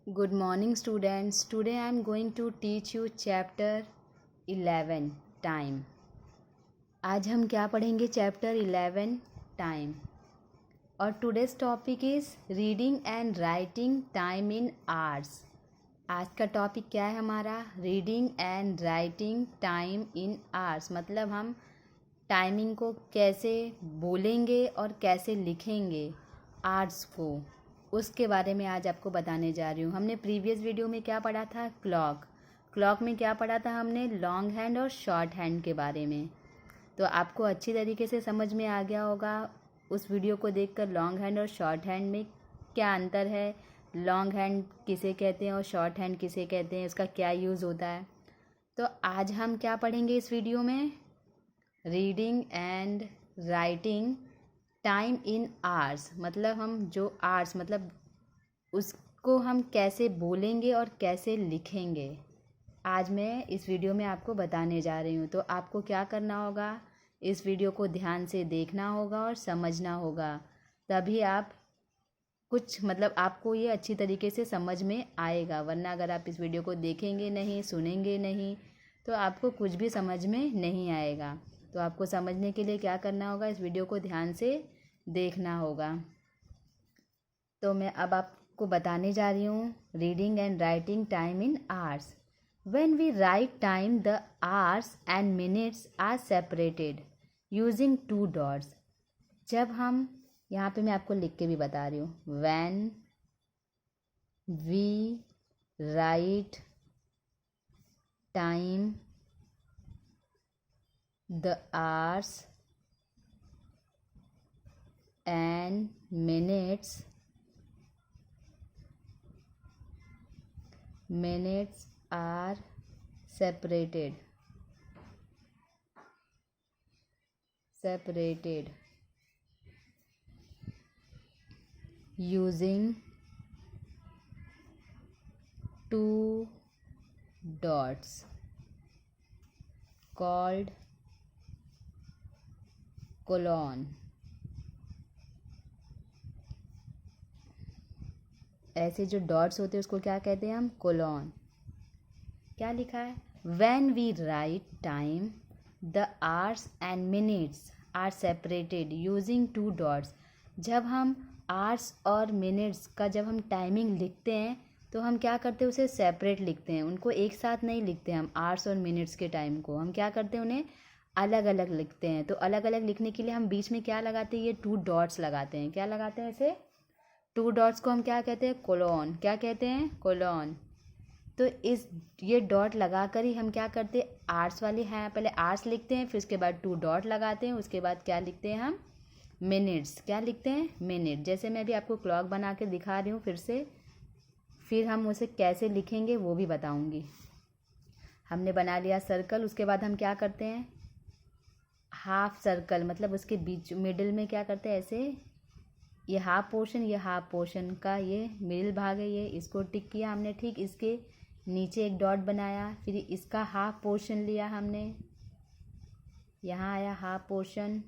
Good morning students. Today I am going to teach you chapter 11 time. आज हम क्या पढ़ेंगे चैप्टर 11 टाइम और today's topic is reading and writing time in hours. आज का topic क्या है हमारा? Reading and writing time in hours. मतलब हम टाइमिंग को कैसे बोलेंगे और कैसे लिखेंगे आवर्स को, उसके बारे में आज आपको बताने जा रही हूँ। हमने प्रीवियस वीडियो में क्या पढ़ा था? क्लॉक में क्या पढ़ा था हमने? लॉन्ग हैंड और शॉर्ट हैंड के बारे में। तो आपको अच्छी तरीके से समझ में आ गया होगा उस वीडियो को देखकर लॉन्ग हैंड और शॉर्ट हैंड में क्या अंतर है, लॉन्ग हैंड किसे कहते हैं और शॉर्ट हैंड किसे कहते हैं, उसका क्या यूज़ होता है। तो आज हम क्या पढ़ेंगे इस वीडियो में? Reading and writing time in hours. मतलब हम जो आवर्स मतलब उसको हम कैसे बोलेंगे और कैसे लिखेंगे, आज मैं इस वीडियो में आपको बताने जा रही हूँ। तो आपको क्या करना होगा? इस वीडियो को ध्यान से देखना होगा और समझना होगा, तभी आप कुछ मतलब आपको ये अच्छी तरीके से समझ में आएगा। वरना अगर आप इस वीडियो को देखेंगे नहीं, सुनेंगे नहीं, तो आपको कुछ भी समझ में नहीं आएगा। तो आपको समझने के लिए क्या करना होगा? इस वीडियो को ध्यान से देखना होगा। तो मैं अब आपको बताने जा रही हूँ reading and writing time in hours. When we write time, the hours and minutes are separated using two dots. जब हम यहाँ पे मैं आपको लिख के भी बता रही हूँ, When we write time, the hours and minutes are separated using two dots called colon। ऐसे जो डॉट्स होते हैं उसको क्या कहते हैं हम? कोलॉन। क्या लिखा है? When we write time, the hours and minutes are separated using two dots। जब हम hours और minutes का जब हम टाइमिंग लिखते हैं तो हम क्या करते हैं? उसे सेपरेट लिखते हैं, उनको एक साथ नहीं लिखते हम। hours और minutes के टाइम को हम क्या करते हैं? उन्हें अलग अलग लिखते हैं। तो अलग अलग लिखने के लिए हम बीच में क्या लगाते हैं? ये टू डॉट्स लगाते हैं। क्या लगाते हैं? ऐसे टू डॉट्स को हम क्या कहते हैं? कोलॉन। क्या कहते हैं? कोलॉन। तो ये डॉट लगा कर ही हम क्या करते हैं? आर्ट्स वाले हैं, पहले आर्ट्स लिखते हैं, फिर उसके बाद टू डॉट लगाते हैं, उसके बाद क्या लिखते हैं हम? मिनट्स। क्या लिखते हैं? मिनट। जैसे मैं अभी आपको क्लॉक बना के दिखा रही हूँ फिर से, फिर हम उसे कैसे लिखेंगे वो भी बताऊँगी। हमने बना लिया सर्कल, उसके बाद हम क्या करते हैं? हाफ सर्कल, मतलब उसके बीच मिडिल में क्या करते हैं? ऐसे ये हाफ पोर्शन का ये मिडिल भाग है, ये इसको टिक किया हमने। ठीक इसके नीचे एक डॉट बनाया, फिर इसका हाफ पोर्शन लिया हमने, यहाँ आया हाफ पोर्शन,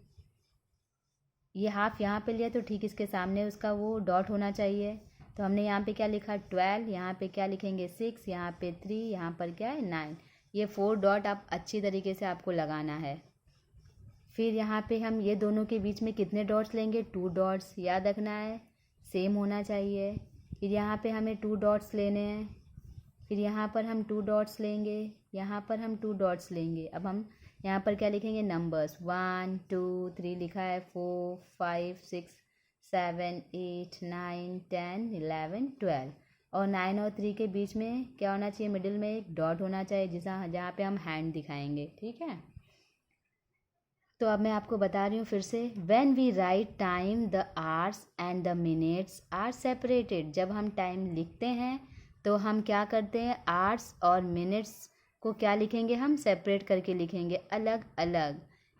ये हाफ यहाँ पे लिया, तो ठीक इसके सामने उसका वो डॉट होना चाहिए। तो हमने यहाँ पे क्या लिखा? 12। यहाँ पे क्या लिखेंगे? 6। यहाँ पे 3। यहाँ पर क्या है? 9। ये 4 डॉट आप अच्छी तरीके से आपको लगाना है। फिर यहाँ पे हम ये दोनों के बीच में कितने डॉट्स लेंगे? 2 डॉट्स। याद रखना है, सेम होना चाहिए। फिर यहाँ पे हमें 2 डॉट्स लेने हैं, फिर यहाँ पर हम 2 डॉट्स लेंगे, यहाँ पर हम 2 डॉट्स लेंगे। अब हम यहाँ पर क्या लिखेंगे? नंबर्स 1 2 3 लिखा है, 4 5 6 7 8 9 10 11 12। और 9 और 3 के बीच में क्या होना चाहिए? मिडिल में एक डॉट होना चाहिए, जहाँ पे हम हैंड दिखाएंगे। ठीक है, तो अब मैं आपको बता रही हूँ फिर से। When we write time, the hours and the minutes are separated। जब हम टाइम लिखते हैं तो हम क्या करते हैं? आवर्स और मिनट्स को क्या लिखेंगे? हम सेपरेट करके लिखेंगे, अलग अलग,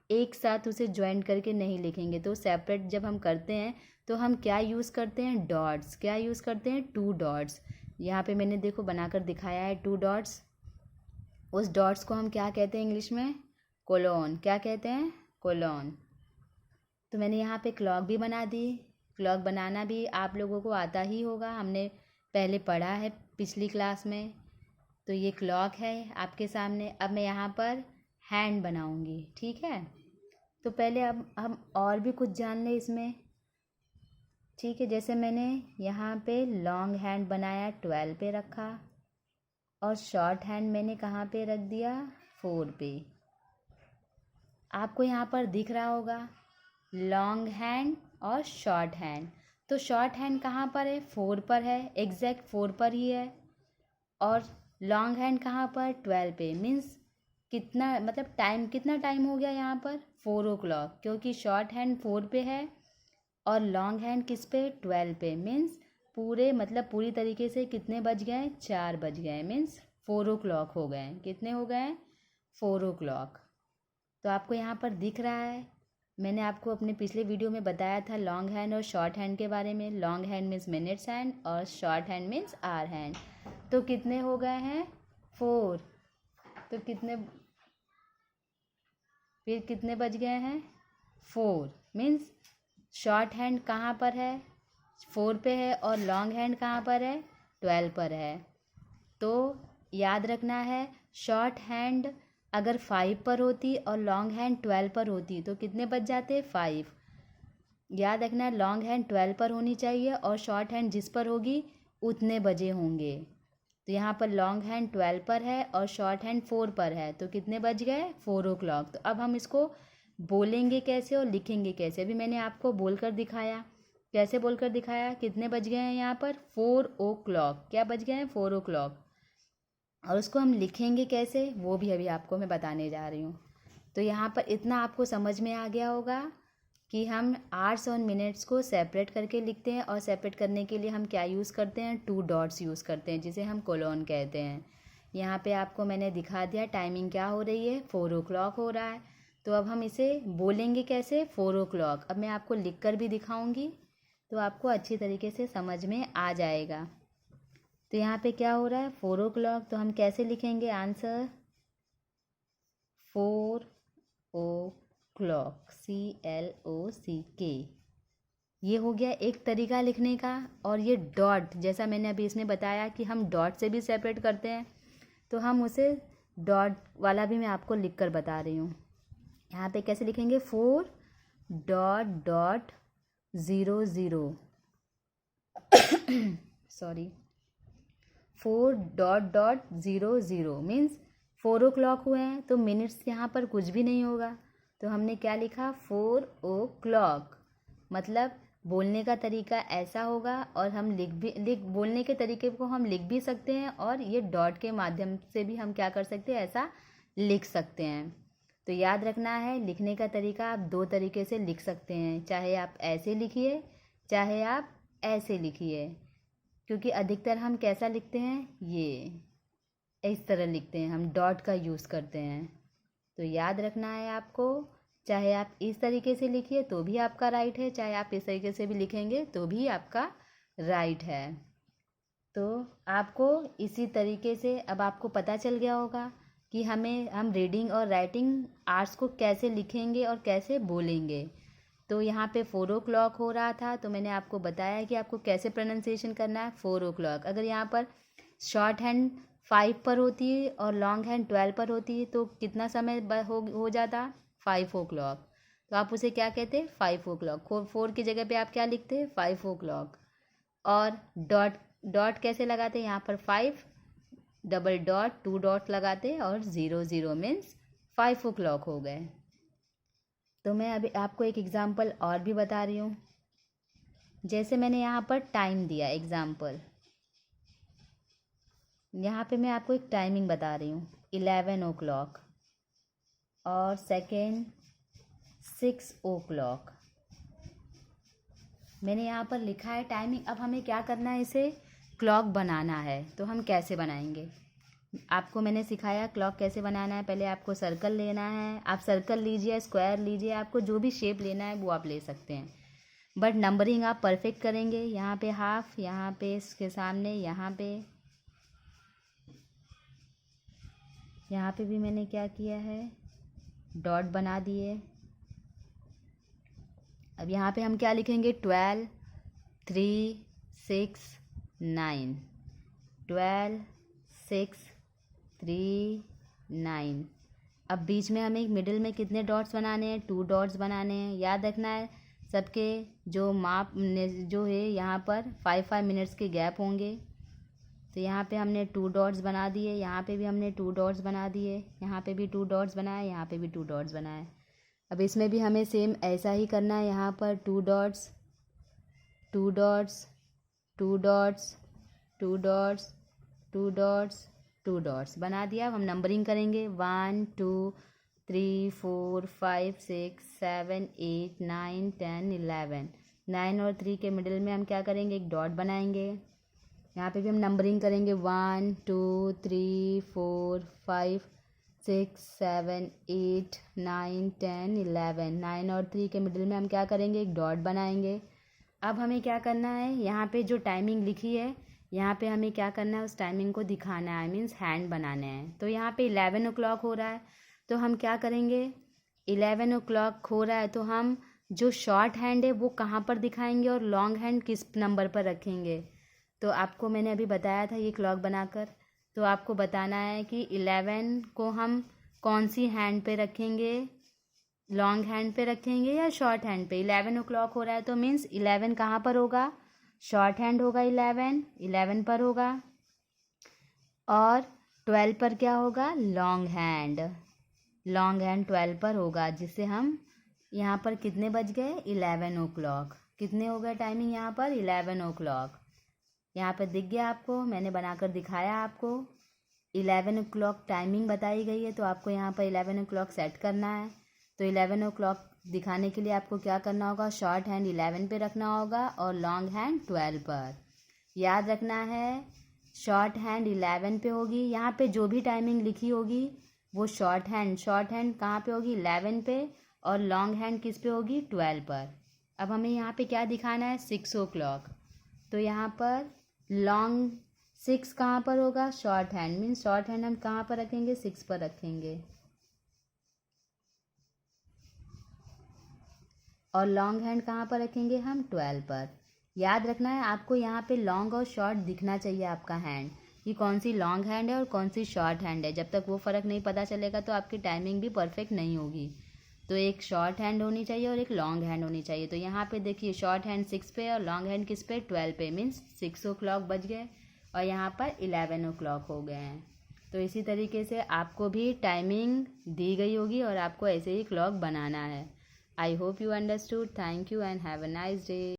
एक साथ उसे ज्वाइन करके नहीं लिखेंगे। तो सेपरेट जब हम करते हैं तो हम क्या यूज़ करते हैं? डॉट्स। क्या यूज़ करते हैं? 2 डॉट्स। यहाँ पे मैंने देखो बनाकर दिखाया है 2 डॉट्स। उस डॉट्स को हम क्या कहते हैं इंग्लिश में? कोलोन। क्या कहते हैं? कोलोन। तो मैंने यहाँ पे क्लॉक भी बना दी। क्लॉक बनाना भी आप लोगों को आता ही होगा, हमने पहले पढ़ा है पिछली क्लास में। तो ये क्लॉक है आपके सामने। अब मैं यहाँ पर हैंड बनाऊँगी, ठीक है। तो पहले अब हम और भी कुछ जान लें इसमें, ठीक है। जैसे मैंने यहाँ पे लॉन्ग हैंड बनाया 12 पे रखा, और शॉर्ट हैंड मैंने कहाँ पे रख दिया, 4 पे। आपको यहाँ पर दिख रहा होगा लॉन्ग हैंड और शॉर्ट हैंड। तो शॉर्ट हैंड कहाँ पर है, 4 पर है, एग्जैक्ट 4 पर ही है। और लॉन्ग हैंड कहाँ पर, 12 पे। मीन्स कितना, मतलब टाइम, कितना टाइम हो गया यहाँ पर, 4 o'clock, क्योंकि शॉर्ट हैंड 4 पे है और लॉन्ग हैंड किस पे, 12 पे। मीन्स पूरे, मतलब पूरी तरीके से कितने बज गए, 4 बज गए। मीन्स 4 o'clock हो गए। कितने हो गए, 4 o'clock। तो आपको यहाँ पर दिख रहा है, मैंने आपको अपने पिछले वीडियो में बताया था लॉन्ग हैंड और शॉर्ट हैंड के बारे में। Long hand means minutes hand और short hand means hour hand. तो कितने हो गए हैं, 4। तो कितने, फिर कितने बज गए हैं, 4। मीन्स शॉर्ट हैंड कहाँ पर है, 4 पे है, और लॉन्ग हैंड कहाँ पर है, 12 पर है। तो याद रखना है, शॉर्ट हैंड अगर 5 पर होती और लॉन्ग हैंड 12 पर होती तो कितने बज जाते, 5। याद रखना है, लॉन्ग हैंड 12 पर होनी चाहिए और शॉर्ट हैंड जिस पर होगी उतने बजे होंगे। तो यहाँ पर लॉन्ग हैंड 12 पर है और शॉर्ट हैंड 4 पर है, तो कितने बज गए, 4 o'clock। तो अब हम इसको बोलेंगे कैसे और लिखेंगे कैसे, अभी मैंने आपको बोलकर दिखाया। कैसे बोलकर दिखाया, कितने बज गए हैं यहाँ पर, 4 o'clock। क्या बज गए हैं, 4 o'clock। और उसको हम लिखेंगे कैसे, वो भी अभी आपको मैं बताने जा रही हूँ। तो यहाँ पर इतना आपको समझ में आ गया होगा कि हम आवर्स और मिनट्स को सेपरेट करके लिखते हैं, और सेपरेट करने के लिए हम क्या यूज़ करते हैं, 2 डॉट्स यूज़ करते हैं, जिसे हम कोलोन कहते हैं। यहाँ पे आपको मैंने दिखा दिया टाइमिंग क्या हो रही है, 4 o'clock हो रहा है। तो अब हम इसे बोलेंगे कैसे, 4 o'clock। अब मैं आपको लिख कर भी दिखाऊँगी, तो आपको अच्छी तरीके से समझ में आ जाएगा। तो यहाँ पे क्या हो रहा है, 4 o'clock। तो हम कैसे लिखेंगे आंसर, 4 o'clock, CLOCK। ये हो गया एक तरीका लिखने का। और ये डॉट, जैसा मैंने अभी इसमें बताया कि हम डॉट से भी सेपरेट करते हैं, तो हम उसे डॉट वाला भी मैं आपको लिख कर बता रही हूँ। यहाँ पे कैसे लिखेंगे, 4 dot dot 00 sorry 4 dot dot 00 means 4 o'clock हुए हैं। तो मिनट्स यहाँ पर कुछ भी नहीं होगा, तो हमने क्या लिखा, 4 o'clock। मतलब बोलने का तरीका ऐसा होगा, और हम बोलने के तरीके को हम लिख भी सकते हैं, और ये डॉट के माध्यम से भी हम क्या कर सकते हैं, ऐसा लिख सकते हैं। तो याद रखना है, लिखने का तरीका आप 2 तरीके से लिख सकते हैं, चाहे आप ऐसे लिखिए, चाहे आप ऐसे लिखिए। क्योंकि अधिकतर हम कैसा लिखते हैं, ये इस तरह लिखते हैं, हम डॉट का यूज़ करते हैं। तो याद रखना है आपको, चाहे आप इस तरीके से लिखिए तो भी आपका राइट है, चाहे आप इस तरीके से भी लिखेंगे तो भी आपका राइट है। तो आपको इसी तरीके से अब आपको पता चल गया होगा कि हम रीडिंग और राइटिंग आर्ट्स को कैसे लिखेंगे और कैसे बोलेंगे। तो यहाँ पे 4 o'clock हो रहा था, तो मैंने आपको बताया कि आपको कैसे प्रोनाउंसिएशन करना है, 4 o'clock। अगर यहाँ पर शॉर्ट हैंड 5 पर होती है और लॉन्ग हैंड 12 पर होती है, तो कितना समय हो जाता, 5 o'clock। तो आप उसे क्या कहते हैं, 5 o'clock। 4 की जगह पे आप क्या लिखते हैं, 5 o'clock। और डॉट डॉट कैसे लगाते हैं, यहाँ पर 5 डबल डॉट 2 डॉट लगाते, और 00 मीन्स 5 o'clock हो गए। तो मैं अभी आपको एक एग्ज़ाम्पल और भी बता रही हूँ। जैसे मैंने यहाँ पर टाइम दिया एग्ज़ाम्पल, यहाँ पे मैं आपको एक टाइमिंग बता रही हूँ, 11 o'clock, और सेकेंड 6 o'clock। मैंने यहाँ पर लिखा है टाइमिंग। अब हमें क्या करना है, इसे क्लॉक बनाना है। तो हम कैसे बनाएंगे, आपको मैंने सिखाया क्लॉक कैसे बनाना है। पहले आपको सर्कल लेना है, आप सर्कल लीजिए, स्क्वायर लीजिए, आपको जो भी शेप लेना है वो आप ले सकते हैं, बट नंबरिंग आप परफेक्ट करेंगे। यहाँ पे हाफ, यहाँ पे इसके सामने, यहाँ पे भी मैंने क्या किया है, डॉट बना दिए। अब यहाँ पे हम क्या लिखेंगे, 12, 3, 6, 9, 12, 6, 3, 9। अब बीच में हमें मिडिल में कितने डॉट्स बनाने हैं? 2 डॉट्स बनाने हैं। याद रखना है सबके जो माप जो है यहाँ पर 5 मिनट्स के गैप होंगे। तो यहाँ पे हमने 2 डॉट्स बना दिए, यहाँ पे भी हमने 2 डॉट्स बना दिए, यहाँ पे भी 2 डॉट्स बनाए, यहाँ पे भी 2 डॉट्स बनाए। अब इसमें भी हमें सेम ऐसा ही करना है। यहाँ पर 2 dots, 2 dots, 2 dots, 2 dots, 2 dots, 2 dots बना दिया। अब हम नंबरिंग करेंगे 1, 2, 3, 4, 5, 6, 7, 8, 9, 10, 11। 9 और 3 के मिडिल में हम क्या करेंगे? एक डॉट बनाएंगे। यहाँ पे भी हम नंबरिंग करेंगे 1, 2, 3, 4, 5, 6, 7, 8, 9, 10, 11। 9 और 3 के मिडिल में हम क्या करेंगे? एक डॉट बनाएंगे। अब हमें क्या करना है? यहाँ पे जो टाइमिंग लिखी है, यहाँ पे हमें क्या करना है? उस टाइमिंग को दिखाना है, मीन्स हैंड बनाना है। तो यहाँ पे 11 o'clock हो रहा है, तो हम क्या करेंगे? 11 o'clock हो रहा है तो हम जो शॉर्ट हैंड है वो कहाँ पर दिखाएंगे और लॉन्ग हैंड किस नंबर पर रखेंगे? तो आपको मैंने अभी बताया था ये क्लॉक बनाकर। तो आपको बताना है कि 11 को हम कौन सी हैंड पे रखेंगे? लॉन्ग हैंड पे रखेंगे या शॉर्ट हैंड पे? 11 o'clock हो रहा है तो मीन्स 11 कहाँ पर होगा? शॉर्ट हैंड होगा। 11 पर होगा। और 12 पर क्या होगा? Long hand. लॉन्ग हैंड 12 पर होगा, जिससे हम यहाँ पर कितने बज गए? 11 o'clock। कितने हो गए टाइमिंग यहाँ पर? 11 o'clock। यहाँ पर दिख गया आपको, मैंने बनाकर दिखाया आपको। 11 o'clock टाइमिंग बताई गई है, तो आपको यहाँ पर 11 o'clock सेट करना है। तो 11 o'clock दिखाने के लिए आपको क्या करना होगा? शॉर्ट हैंड 11 पे रखना होगा और लॉन्ग हैंड 12 पर। याद रखना है, शॉर्ट हैंड 11 पे होगी। यहाँ पे जो भी टाइमिंग लिखी होगी वो शॉर्ट हैंड कहाँ पे होगी? 11 पे। और लॉन्ग हैंड किस पे होगी? 12 पर। अब हमें यहाँ पे क्या दिखाना है? 6 o'clock। तो यहाँ पर लॉन्ग 6 कहाँ पर होगा? Short hand, means short hand हम कहाँ पर रखेंगे? 6 पर रखेंगे। और लॉन्ग हैंड कहाँ पर रखेंगे? हम 12 पर। याद रखना है आपको, यहाँ पे लॉन्ग और शॉर्ट दिखना चाहिए आपका हैंड, कि कौन सी लॉन्ग हैंड है और कौन सी शॉर्ट हैंड है। जब तक वो फ़र्क नहीं पता चलेगा तो आपकी टाइमिंग भी परफेक्ट नहीं होगी। तो एक शॉर्ट हैंड होनी चाहिए और एक लॉन्ग हैंड होनी चाहिए। तो यहाँ पे देखिए, शॉर्ट हैंड 6 पे और लॉन्ग हैंड किस पे? 12 पे, मीन्स 6 o'clock बज गए और यहाँ पर 11 o'clock हो गए हैं। तो इसी तरीके से आपको भी टाइमिंग दी गई होगी और आपको ऐसे ही क्लॉक बनाना है। I hope you understood. Thank you and have a nice day.